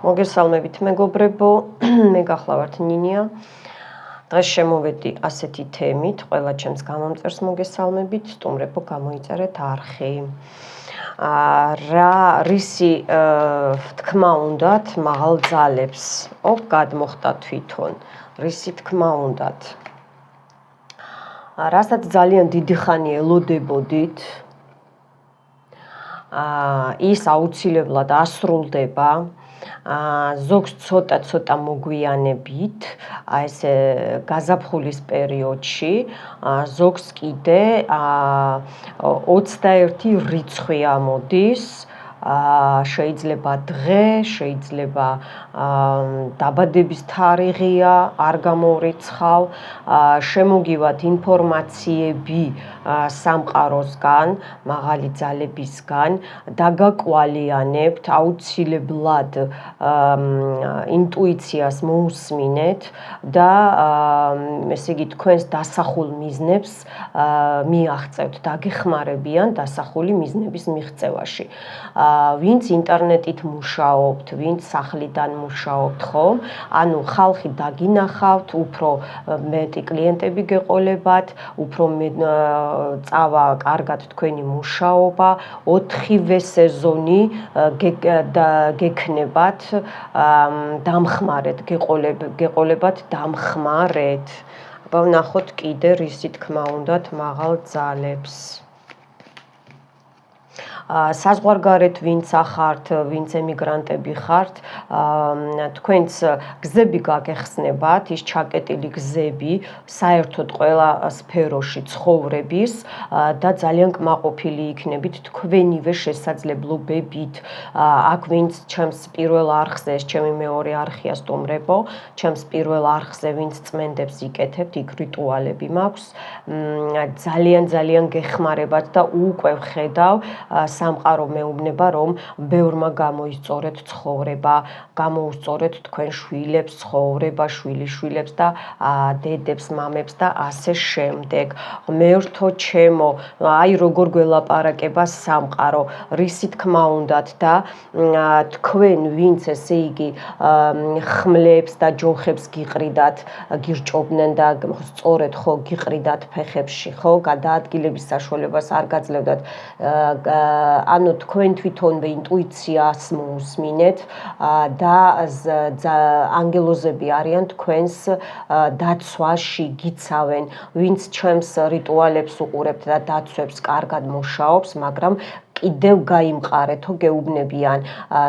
მოგესალმებით მეგობრებო, მე გახლავართ ნინია. დღეს შემოვედი ასეთი თემით, ყველა ჩემს გამომწერს მოგესალმებით, სტუმრებო გამოიწერეთ არხი. რისი თქმა უნდათ მაღალ ძალებს გადმოხდა თვითონ, რისი თქმა უნდათ. რასაც ძალიან დიდი ხანი ელოდებოდით, ის აუცილებლად ასრულდება. ზოგს ცოტა მოგვიანებით, ესე გაზაფხულის პერიოდში, ზოგს კიდე 21 რიცხვი ამოდის, შეიძლება დღე, შეიძლება დაბადების თარიღია, არ გამორიცხავ, შემოგივათ ინფორმაციები სამყაროსგან, მაღალი ძალებისგან, დაგაკვალიანებთ, აუცილებლად ინტუიციას მოусმინეთ და ესე იგი თქვენს დასახულ მიზნებს მიაღწევთ, დაგეხმარებიან დასახული მიზნების მიღწევაში. ვინც ინტერნეტით მუშაობთ, ვინც სახლიდან მუშაობთ, ხომ? ანუ ხალხი დაგინახავთ, უფრო მეტი კლიენტები გეყოლებათ, უფრო წავა კარგად თქვენი მუშაობა, 4-ვე სეზონი გექნებათ, დამხმარეთ, გეყოლებათ დამხმარეთ. აბა ვნახოთ კიდე რისი თქმა უნდათ მაღალ ძალებს. საზღვარგარეთ ვინც ახართ, ვინც ემიგრანტები ხართ, თქვენს გზები გაგეხსნებათ, ის ჩაკეტილი გზები, საერთოდ ყველა სფეროში ცხოვრების და ძალიან კმაყოფილი იქნებით თქვენივე შესაძლებლობებით. აქ ვინც ჩემს პირველ არხზე, ჩემი მეორე არხია სტუმრებო, ჩემს პირველ არხზე ვინც წმენდებს იკეთებთ, იქ რიტუალები მაქვს, ძალიან გეხმარებათ და უკვე ვხედავ სამყარო მეუბნება, რომ ბევრმა გამოისწორეთ ცხოვრება, გამოუსწორეთ თქვენ შვილებს ცხოვრება, შვილიშვილებს და დედებს, მამებს და ასე შემდეგ. ღმერთო ჩემო, აი როგორ გველაპარაკება სამყარო, რისი თქმა უნდათ და თქვენ ვინც ესე იგი ხმლებს და ჯოხებს გიყრიდათ, გირჭობდნენ და სწორედ ხო გიყრიდათ ფეხებში, ხო, გადაადგილების საშუალებას არ გაძლევდათ. ანუ თქვენ თვითონვე ინტუიციას მოусმინეთ და ანგელოზები არიან თქვენს დაცვაში გიცავენ, ვინც ჩემს რიტუალებს უყურებთ და დაცვებს კარგად მუშაობს, მაგრამ კიდევ გაიმყარეთო, გეუბნებიან,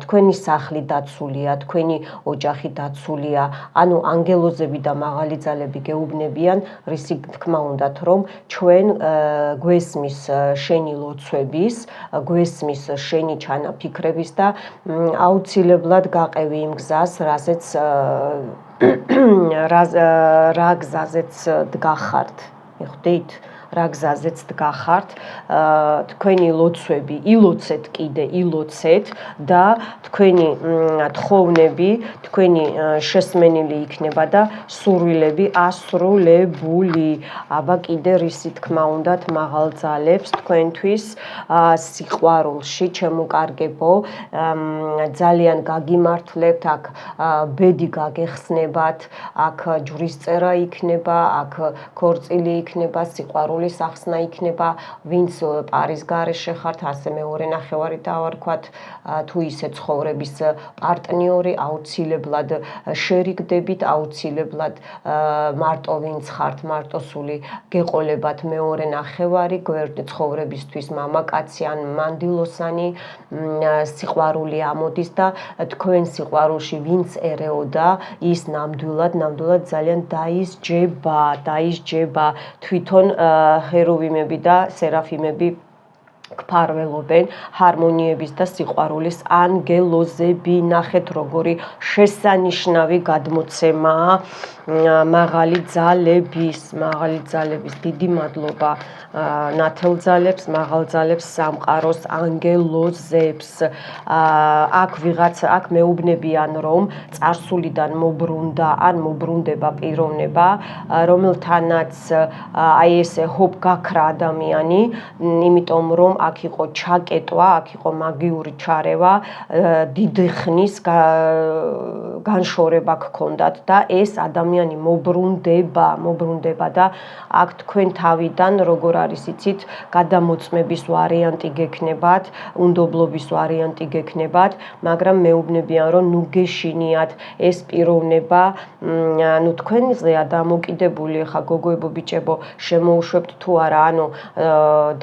თქვენი სახლი დაცულია, თქვენი ოჯახი დაცულია, ანუ ანგელოზები და მაღალი ძალები გეუბნებიან, რისი თქმა უნდათ, რომ ჩვენ გვესმის შენი ლოცვების, გვესმის შენი ჩანაფიქრების და აუცილებლად გაყევი იმ გზას, რა გზაზეც დგახართ, მიხვდით? რა გზაზეც დგახართ, თქვენი ლოცვები ილოცეთ კიდე, ილოცეთ და თქვენი თხოვნები, თქვენი შესმენილი იქნება და სურვილები ასრულებული. აბა კიდე რისი თქმა უნდათ მაღალ ძალებს თქვენთვის სიყვარულში, ჩემო-კარგებო, ძალიან გაგიმართლებთ, აქ ბედი გაგეხსნებათ, აქ ჯვრისწერა იქნება, აქ ქორწილი იქნება, სიყვარული სახსნა იქნება, ვინც პარის გარეშე ხართ, ასე მეორე ნახევარი დავარქვათ, თუ ისე ცხოვრების პარტნიორი, აუცილებლად შერიგდებით, აუცილებლად მარტო ვინც ხართ, მარტოსული გეყოლებათ მეორე ნახევარი, გვერდი ცხოვრებისთვის მამაკაცი ან მანდილოსანი, სიყვარული ამოდის და თქვენ სიყვარულში ვინც ერეოდა, ის ნამდვილად ძალიან დაისჯება, თვითონ ჰეროვიმები და სერაფიმები გფარველობენ ჰარმონიების და სიყვარულის ანგელოზები. ნახეთ როგორი შესანიშნავი გადმოცემაა მაღალი ძალების, დიდი მადლობა ნათელ ძალებს, მაღალ ძალებს, სამყაროს ანგელოზებს. აქ მეუბნებიან, რომ წარსულიდან მობრუნდა ან მობრუნდება პიროვნება, რომელთანაც აი ესე ჰოპ გაქრა ადამიანი, იმიტომ რომ აქ იყო ჩაკეტვა, აქ იყო მაგიური ჩარევა, დიდი ხნის განშორება გქონდათ და ეს ადამიანი მობრუნდება და აქ თქვენ თავიდან როგორ არის იცით, გადამოწმების ვარიანტი გექნებათ, უნდობლობის ვარიანტი გექნებათ, მაგრამ მეუბნებიან რომ ნუ გეშინიათ ეს პიროვნება, ნუ თქვენზეა დამოკიდებული, ხა გოგოებო ბიჭებო, შემოუშვებთ თუ არა, ანუ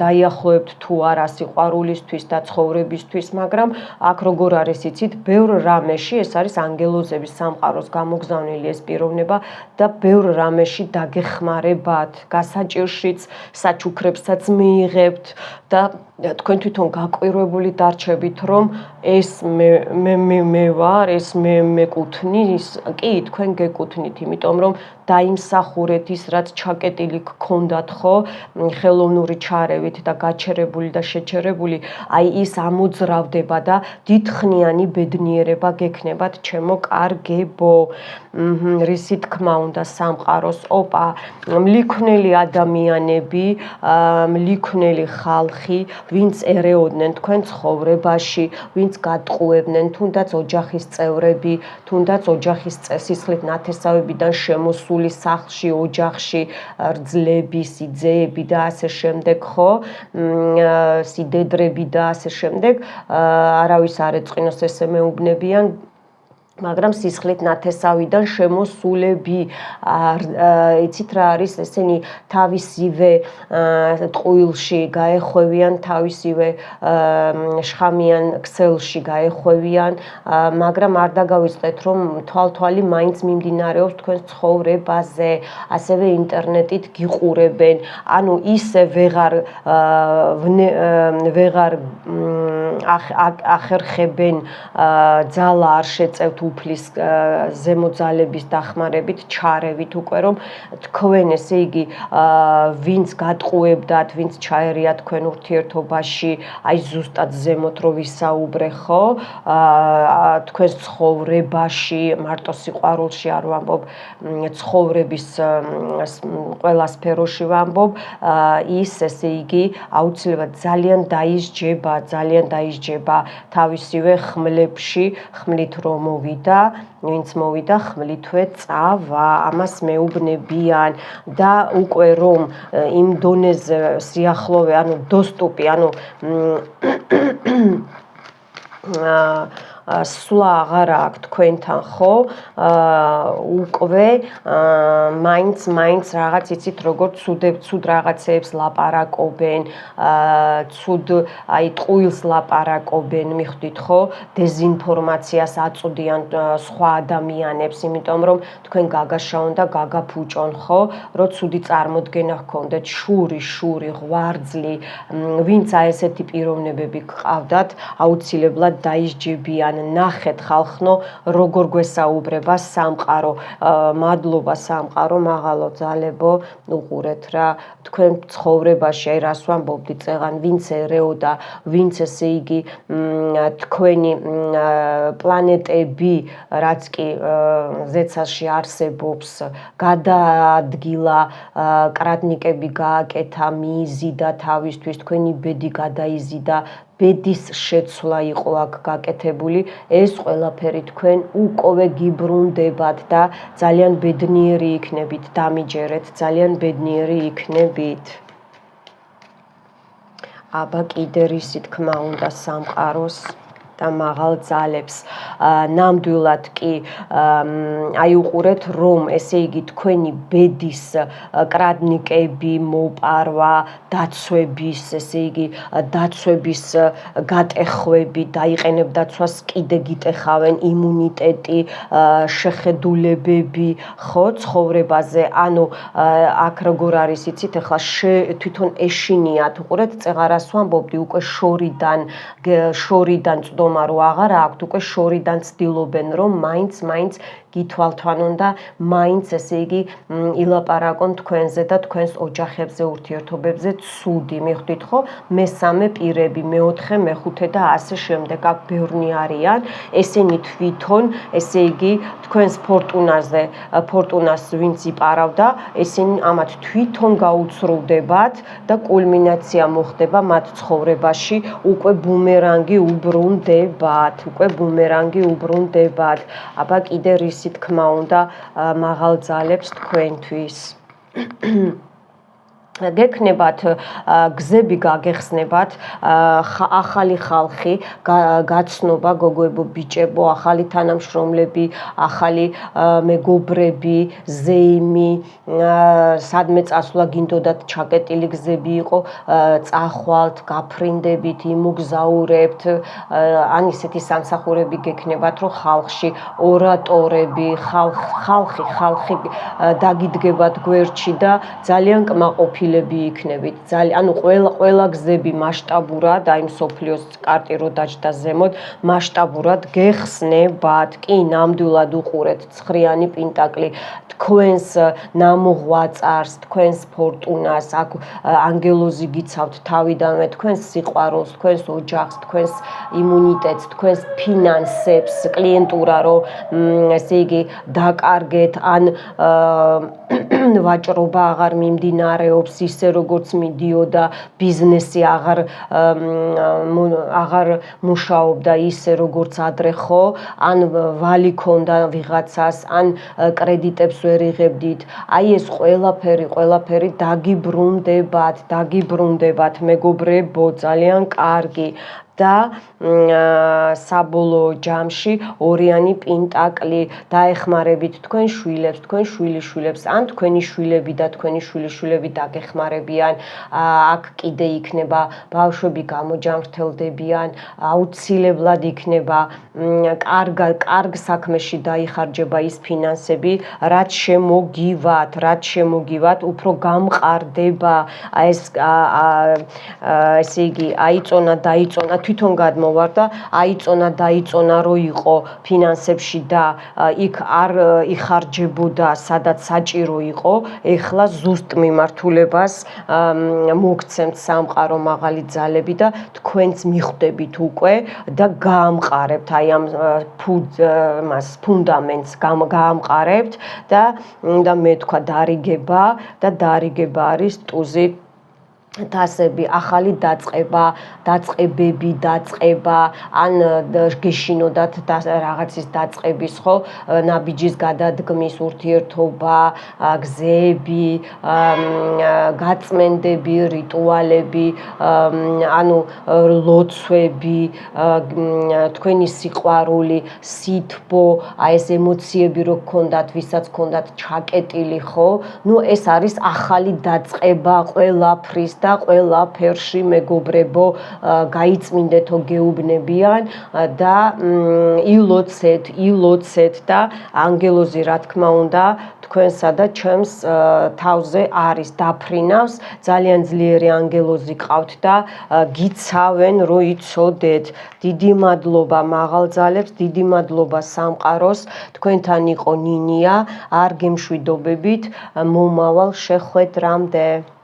დაიახლოებთ თუ არა სიყვარულისთვის და ცხოვრებისთვის, მაგრამ აქ როგორ არის იცით, ბევრ რამეში ეს არის ანგელოზების სამყაროს გამოგზავნილი ეს პიროვნება და ბევრ რამეში დაგეხმარებათ, გასაჭირშიც, საჩუქრებსაც მიიღებთ და თქვენ თვითონ გაკვირვებული დარჩებით, რომ ეს მე ვარ, ეს მე მეკუთვნის, კი, თქვენ გეკუთვნით, იმიტომ რომ დაიმსახურეთ ის, რაც ჩაკეტილი გქონდათ, ხო, ხელოვნური ჩარევით და გაჩერებული და შეჩერებული, აი ის ამოძრავდება და დიდხნიანი ბედნიერება გექნებათ, ჩემო კარგებო. რისი თქმა უნდა სამყაროს, ოპა, მლიქვნელი ადამიანები, მლიქვნელი ხალხი, ვინც ერეოდნენ თქვენ ცხოვრებაში, ვინც გატყუებდნენ, თუნდაც ოჯახის წევრები, თუნდაც ოჯახის სისხლით ნათესავებიდან შემოსული სახლში, ოჯახში, რძლები, სიძეები და ასე შემდეგ, ხო? სიდედრები და ასე შემდეგ, არავის არ ეწყინოს ესე მეუბნებიან, მაგრამ სისხლით ნათესავიდან შემოსულები, იცით რა არის, ესენი თავისივე ტყუილში გაეხვევიან, თავისივე შხამიან ქსელში გაეხვევიან, მაგრამ არ დაგავიწყდეთ, რომ თვალთვალი მაინც მიმდინარეობს თქვენს ცხოვრებაზე, ასევე ინტერნეტით გიყურებენ, ანუ ისე ვეღარ ახერხებენ ძალა არ შეწევთ უფლის ზემოძალების დახმარებით, ჩარევით უკვე, რომ თქვენ ესე იგი ვინც გატყუებდათ, ვინც ჩაერია თქვენ ურთიერთობაში, აი ზუსტად ზემოთ რო ვისაუბრე, ხო? თქვენს ცხოვრებაში, მარტო სიყვარულში არ ვამბობ, ცხოვრების ყველა სფეროში ვამბობ, ის ესე იგი აუცილებლად ძალიან დაისჯება თავისივე ხმლებში, ხმლით რომ მოვიდა, ვინც მოვიდა ხმლითვე წავა, ამას მეუბნებიან და უკვე რომ იმ დონეზე სიახლოვე, ანუ доступი, ანუ სვლა აღარა აქვს თქვენთან, ხო? უკვე მაინც რაღაც იცით, როგორ ცუდ რაღაცეებს ლაპარაკობენ, ცუდ აი ტყუილს ლაპარაკობენ, მიხვდით, ხო? დეზინფორმაციას აწვდიან სხვა ადამიანებს, იმიტომ რომ თქვენ გაგაშაონ და გაგაფუჭონ, ხო? რო ცუდი წარმოდგენა ჰქონდეთ, შური, ღვარძლი, ვინც აი ესეთი პიროვნებები გყავდათ, აუცილებლად დაისჯებიან. ნახეთ ხალხნო, როგორ გვესაუბრება სამყარო, მადლობა სამყარო, მაღალო ძალებო, უყურეთ რა, თქვენ ცხოვრებაში, აი რას ვამბობდი წეღან, ვინც ერეოდა, ვინც ესე იგი თქვენი პლანეტები, რაც კი ზეცაში არსებობს, გადაადგილა, კრატნიკები გააკეთა, მიიზიდა თავისთვის, თქვენი ბედი გადაიზიდა, ბედის შეცვლა იყო აქ გაკეთებული, ეს ყველაფერი თქვენ უკვე გიბრუნდებათ და ძალიან ბედნიერი იქნებით, დამიჯერეთ, ძალიან ბედნიერი იქნებით. აბა კიდე რისი თქმა უნდა სამყაროს და მაღალ ძალებს, ნამდვილად კი აი უყურეთ, რომ ესე იგი თქვენი ბედის კრადნიკები, მოპარვა, დაცვების, ესე იგი დაცვების გატეხვები, დაიყენებ დაცვას კიდე გიტეხავენ, იმუნიტეტი, შეხედულებები, ხო, ცხოვრებაზე, ანუ აქ როგორ არის იცით, ახლა თვითონ ეშინიათ, უყურეთ, წეღარას ვამბობდი, უკვე შორიდან წვდომით მდგომა რომ აღარ აქვთ, უკვე შორიდან ცდილობენ რომ მაინც გითვალთვანონ და მაინც ესე იგი ილაპარაკონ თქვენზე და თქვენს ოჯახებზე, ურთიერთობებზე ცუდი. მიხვდით ხო? მესამე პირები, მეოთხე, მეხუთე და ასე შემდეგ. აქ ბევრნი არიან. ესენი თვითონ, ესე იგი, თქვენს ფორტუნას ვინც იპარავდა, ესენი ამათ თვითონ გაუცრუდებათ და კულმინაცია მოხდება მათ ცხოვრებაში, უკვე ბუმერანგი უბრუნდებათ. აბა კიდე რისი თქმა უნდა მაღალ ძალებს თქვენთვის. გექნებათ გზები გაგეხსნებათ, ახალი ხალხი გაცნობა, გოგოებო, ბიჭებო, ახალი თანამშრომლები, ახალი მეგობრები, ზეიმი, სადმე წასვლა გინდოდათ ჩაკეტილი გზები იყო, წახვალთ, გაფრინდებით, იმოგზაურებთ, ან ისეთი სამსახურები გექნებათ, რომ ხალხში ორატორები, ხალხი დაგიდგებათ გვერდში და ძალიან კმაყოფილი იქნებით. ანუ ყველა გზები მასშტაბურად, აი მსოფლიოს კარტი რო დაჯდა ზემოთ, მასშტაბურად გეხსნებათ. კი, ნამდვილად უყურეთ ცხრიანი პენტაკლი, თქვენს ნამოღვაწარს, თქვენს ფორტუნას, აქ ანგელოზი გიცავთ თავიდანვე, თქვენს სიყვარულს, თქვენს ოჯახს, თქვენს იმუნიტეტს, თქვენს ფინანსებს, კლიენტურა რო ესე იგი დაკარგეთ, ან ვაჭრობა აღარ მიმდინარეობს ისე როგორც მიდიოდა, ბიზნესი აღარ მუშაობდა ისე როგორც ადრე ხო, ან ვალი ქონდა ვიღაცას, ან კრედიტებს ვერ იღებდით. აი ეს ყველაფერი დაგიბრუნდებათ, მეგობრებო, ძალიან კარგი. და საბოლოო ჯამში ორიანი პენტაკლი, დაეხმარებით თქვენ შვილებს, თქვენ შვილიშვილებს, ან თქვენი შვილები და თქვენი შვილიშვილები დაგეხმარებიან. აქ კიდე იქნება ბავშვები გამოჯამრთელდებიან, აუცილებლად იქნება კარგ საქმეში დაიხარჯება ის ფინანსები, რაც შემოგივათ, უფრო გამყარდება. ესე იგი, დაიწონა თვითონ გადმოვარ და დაიწონა რო იყო ფინანსებში და იქ არ იხარჯებოდა სადაც საჭირო იყო, ეხლა ზუსტ მიმართულებას მოგცემთ სამყარო მაღალი ძალები და თქვენც მიხვდებით უკვე და გაამყარებთ აი ამ ფუნდამენტს გაამყარებთ და უნდა მეთქვა დარიგება და დარიგება არის ტუზი თასები, ახალი დაწყებები, ან გეშინოდათ რაღაცის დაწყების, ხო, ნაბიჯის გადადგმის ურთიერთობა, გზები, გაწმენდები, რიტუალები, ანუ ლოცვები, თქვენი სიყვარული, სითბო, აი ეს ემოციები რო გქონდათ, ვისაც გქონდათ ჩაკეტილი, ხო? ნუ ეს არის ახალი დაწყება ყველაფრის და ყველაფერში, მეგობრებო, გაიწმინდეთო გეუბნებიან და ილოცეთ და ანგელოზი რა თქმა უნდა თქვენსა და ჩემს თავზე არის დაფრინავს, ძალიან ძლიერი ანგელოზი ყავთ და გიცავენ რომ იცოდეთ. დიდი მადლობა მაღალ ძალებს, დიდი მადლობა სამყაროს, თქვენთან იყო ნინია, არ გემშვიდობებით, მომავალ შეხვედრამდე.